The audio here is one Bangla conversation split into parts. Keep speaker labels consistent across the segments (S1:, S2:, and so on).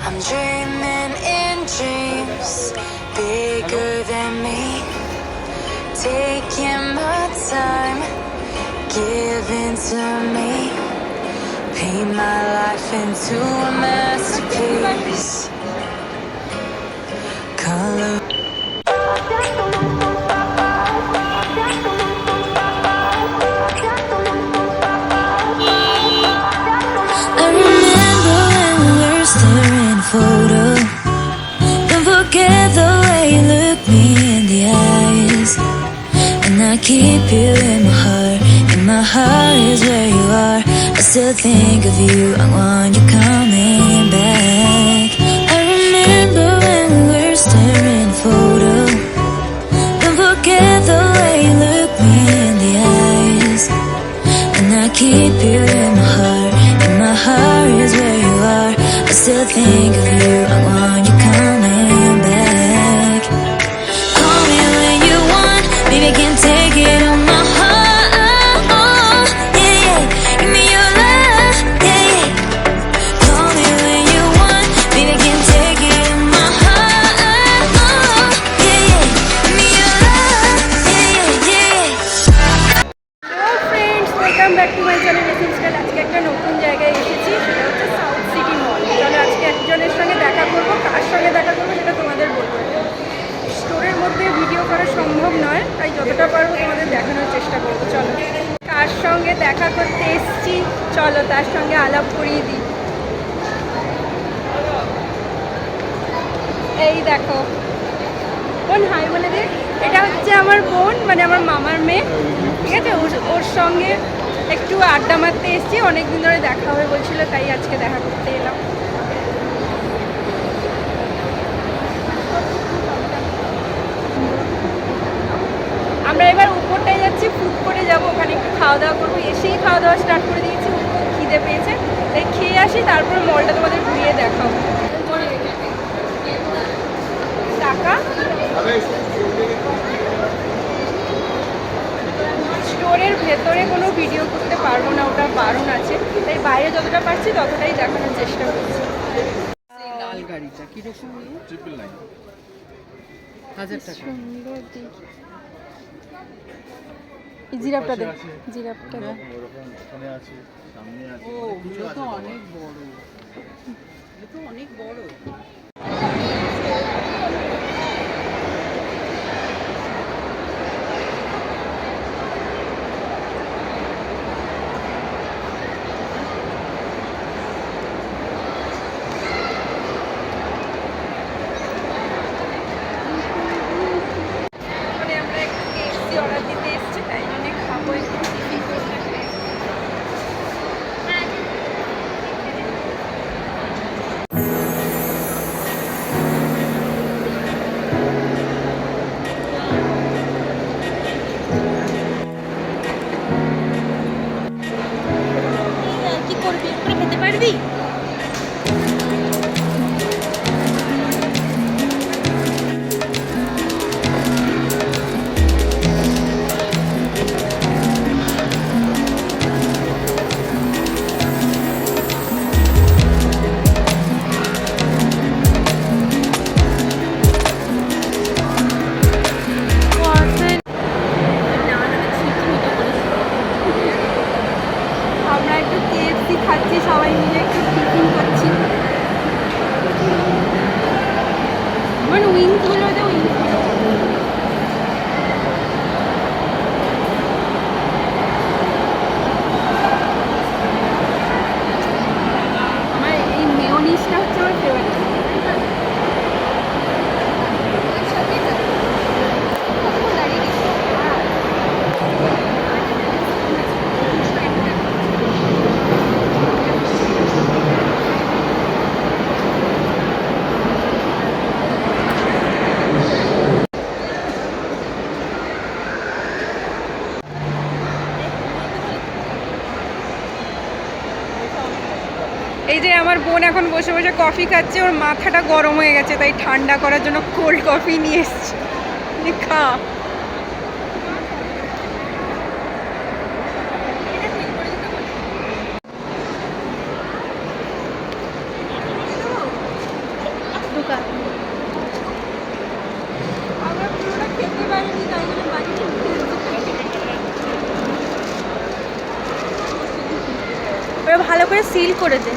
S1: I'm dreaming in dreams bigger than me, taking my time, giving to me, paint my life into a masterpiece. Color. I remember when we were staring at a photo. Don't forget the way you look me in the eyes. And I keep you in my heart, and my heart is where you are. I still think of you, I want you coming back. I remember when we were staring at a photo. Don't forget the way you look me in the eyes. And I keep you in my heart, and my heart is where you are. I still think of you, I want you coming back. Call me when you want, baby, I can't take it on my heart. Yeah, yeah, give me your love, yeah, yeah. Call me when you want, baby, I can't take it on my heart. Yeah, yeah, give me your love, yeah, yeah, yeah.
S2: Hello friends, welcome back to my channel Essential. আজকে একটা নতুন জায়গায় এসেছি, সেটা হচ্ছে সাউথ সিটি মল। চলো আজকে একজনের সঙ্গে দেখা করবো, কার সঙ্গে দেখা করবো সেটা তোমাদের বলবো। স্টোরের মধ্যে ভিডিও করা সম্ভব নয়, তাই যতটা পারবো তোমাদের দেখানোর চেষ্টা করবো। চলো কার সঙ্গে দেখা করতে এসছি, চলো তার সঙ্গে আলাপ করিয়ে দিই। এই দেখো বোন, হাই বলে দে। এটা হচ্ছে আমার বোন, মানে আমার মামার মেয়ে, ঠিক আছে। ওর সঙ্গে একটু আড্ডা মারতে এসেছি, অনেকদিন ধরে দেখা হবে বলছিল, তাই আজকে দেখা করতে এলাম। আমরা এবার উপরটায় যাচ্ছি, ফুড করে যাবো, ওখানে একটু খাওয়া দাওয়া করবো। এসেই খাওয়া দাওয়া স্টার্ট করে দিয়েছি, খিদে পেয়েছে, তাই খেয়ে আসি, তারপর মলটা তোমাদের ঘুরিয়ে দেখাবো। টাকা স্টোরের ভেতরে কোনো ভিডিও করতে পারবো না, ওটা বারণ আছে, তাই বাইরে যতটা পারছি ততটাই দেখানোর চেষ্টা করছি।
S3: লাল গাড়িটা কিরকম? 999,000 টাকা।
S2: সুন্দর দেখি, জিরাফটা দেখ, জিরাফটা দেখ।
S3: ও ওগুলো তো অনেক বড়, এগুলো তো অনেক বড়।
S2: মানে আমরা একটু KFC অর্ডার দিতে এসেছি, তাই জন্য খাবো একটু। কি করবি, খেতে পারবি? আমরা একটু KFC খাচ্ছি, সবাই মিলে একটু টিফিন করছি। মানে উইংসগুলো তো উইংসগুলো আমার এই মেয়োনিজটা হচ্ছে আমার ফেভারিট। এই যে আমার বোন এখন বসে বসে কফি খাচ্ছে, ওর মাথাটা গরম হয়ে গেছে, তাই ঠান্ডা করার জন্য কোল্ড কফি নিয়ে এসছি। খা। ঢোকা। আমরা পুরোটা খেতে পারিনি, তাই জন্য বাড়িতে ওরা ভালো করে সিল করে দে।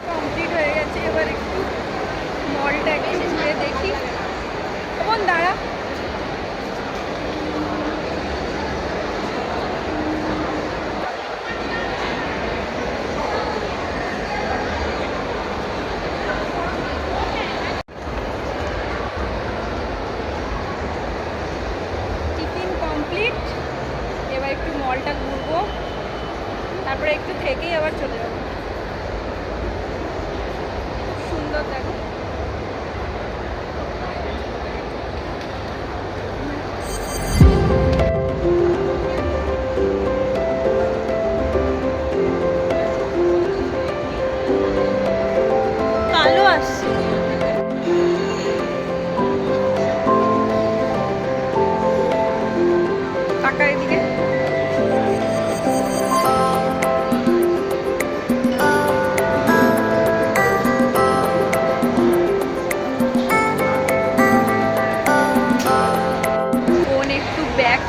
S2: কমপ্লিট হয়ে গেছে, এবার একটু মলটা একটু ঘুরে দেখি। তখন দাঁড়া, টিফিন কমপ্লিট, এবার একটু মলটা ঘুরবো, তারপরে একটু থেকেই আবার চলে যাবো। খুব সুন্দর দেখো। কালো আসছে, টাকা এদিকে। বোন একটু ব্যাগ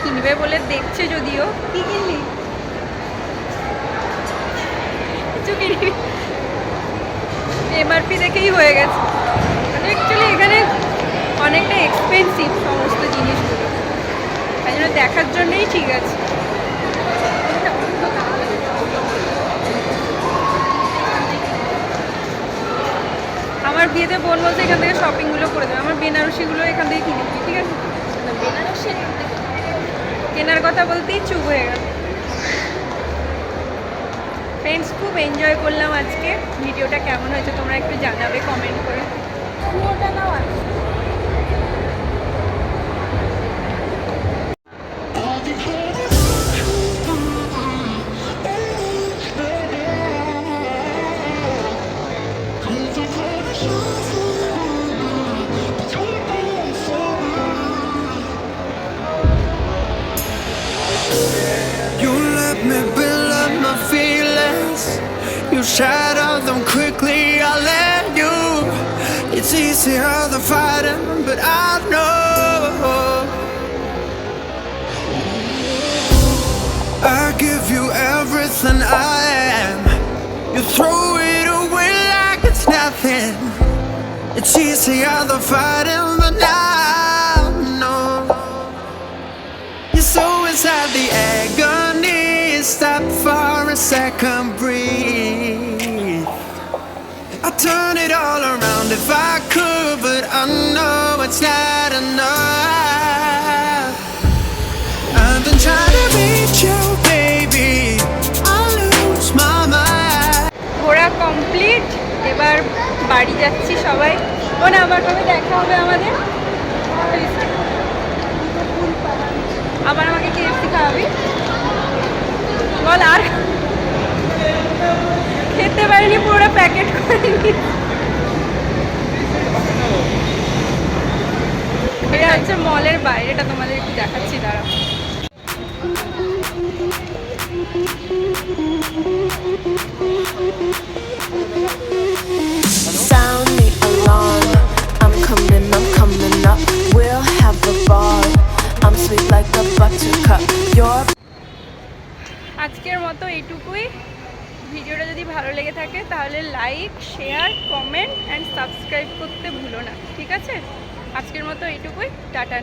S2: কিনবে বলে দেখছে, যদিও কি কিনলি কিছু কিনবি, এমআরপি দেখেই হয়ে গেছে। অ্যাকচুয়ালি এখানে অনেকটা এক্সপেন্সিভ সমস্ত জিনিসগুলো, তাই জন্য দেখার জন্যই ঠিক আছে। আমার বিয়েতে বোন বলছে এখান থেকে শপিংগুলো করে দেবে, আমার বেনারসিগুলো এখান থেকে কিনেছি, ঠিক আছে। বেনারসি কেনার কথা বলতেই চুপ হয়ে গেল। ফ্রেন্ডস, খুব এনজয় করলাম আজকে। ভিডিওটা কেমন হয়েছে তোমরা একটু জানাবে কমেন্ট করে। পুরোটা নাও আছে।
S4: You let me build up my feelings. You shatter them quickly, I let you. It's easier than fighting, but I know I give you everything I am. You throw it away like it's nothing. It's easier than fighting, but now no. You're so inside the agony. Stop for a second, breathe. I'd turn it all around if I could, but I know it's not enough. I've been trying to reach you, baby. I lose my mind.
S2: ঘোরা কমপ্লিট, এবার বাড়ি যাচ্ছি সবাই। ও না, আবার কবে দেখা হবে আমাদের? আবার আমাকে KFC খাওয়াবি বল। আর খেতে পারিনি, পুরোটা প্যাকেট করে নি। এটা হচ্ছে মলের বাইরেটা, তোমাদের একটু দেখাচ্ছি, দাঁড়া।
S5: Sound the alarm. I'm coming up. We'll have a ball. I'm sweet like a buttercup. You're
S2: আজকের মতো এইটুকুই। ভিডিওটা যদি ভালো লেগে থাকে তাহলে like, share, comment and subscribe করতে ভুলো না, ঠিক আছে? আজকের মতো এইটুকুই, টাটা।